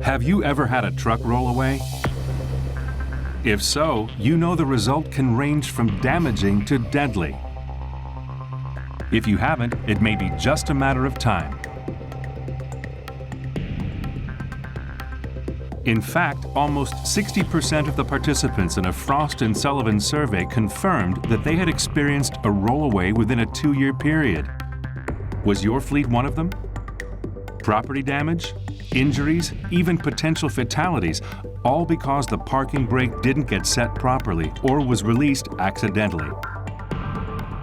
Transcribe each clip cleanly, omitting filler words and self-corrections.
Have you ever had a truck roll away? If so, you know the result can range from damaging to deadly. If you haven't, it may be just a matter of time. In fact, almost 60% of the participants in a Frost & Sullivan survey confirmed that they had experienced a rollaway within a 2-year period. Was your fleet one of them? Property damage, injuries, even potential fatalities, all because the parking brake didn't get set properly or was released accidentally.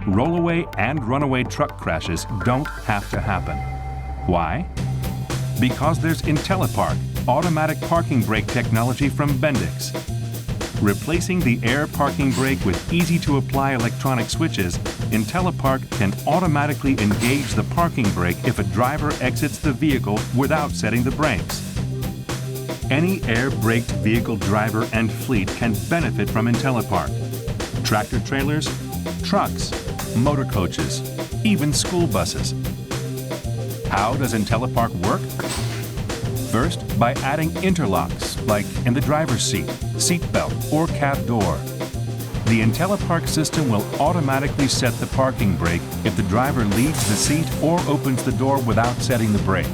Rollaway and runaway truck crashes don't have to happen. Why? Because there's Intellipark, automatic parking brake technology from Bendix. Replacing the air parking brake with easy-to-apply electronic switches, Intellipark can automatically engage the parking brake if a driver exits the vehicle without setting the brakes. Any air-braked vehicle driver and fleet can benefit from Intellipark. Tractor trailers, trucks, motor coaches, even school buses. How does Intellipark work? First, by adding interlocks, like in the driver's seat, seat belt, or cab door. The Intellipark system will automatically set the parking brake if the driver leaves the seat or opens the door without setting the brake.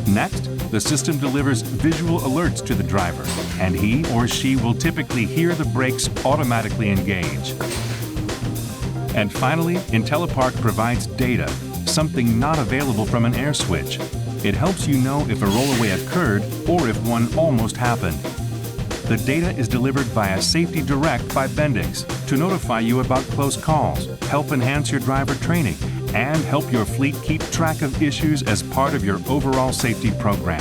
Next, the system delivers visual alerts to the driver, and he or she will typically hear the brakes automatically engage. And finally, Intellipark provides data, something not available from an air switch. It helps you know if a rollaway occurred or if one almost happened. The data is delivered via Safety Direct by Bendix to notify you about close calls, help enhance your driver training, and help your fleet keep track of issues as part of your overall safety program.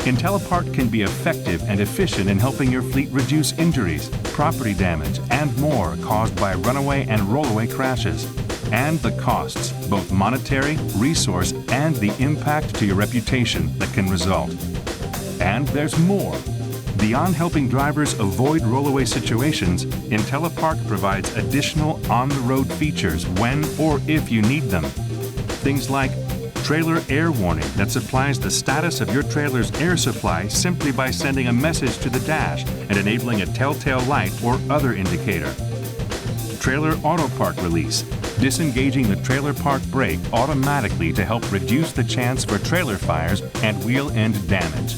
Intellipark can be effective and efficient in helping your fleet reduce injuries, property damage, and more caused by runaway and rollaway crashes, and the costs, both monetary, resource, and the impact to your reputation that can result. And there's more. Beyond helping drivers avoid rollaway situations, Intellipark provides additional on-the-road features when or if you need them. Things like trailer air warning that supplies the status of your trailer's air supply simply by sending a message to the dash and enabling a telltale light or other indicator. Trailer auto park release, disengaging the trailer park brake automatically to help reduce the chance for trailer fires and wheel end damage.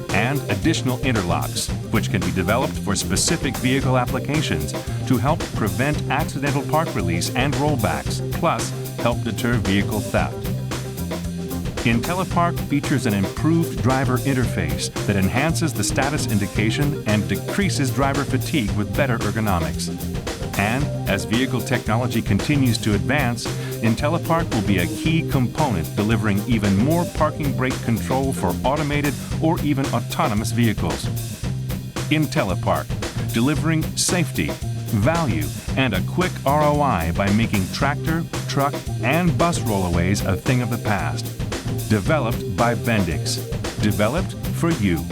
And additional interlocks, which can be developed for specific vehicle applications to help prevent accidental park release and rollbacks, plus help deter vehicle theft. Intellipark features an improved driver interface that enhances the status indication and decreases driver fatigue with better ergonomics. And as vehicle technology continues to advance, Intellipark will be a key component delivering even more parking brake control for automated or even autonomous vehicles. Intellipark, delivering safety, value, and a quick ROI by making tractor, truck, and bus rollaways a thing of the past. Developed by Bendix. Developed for you.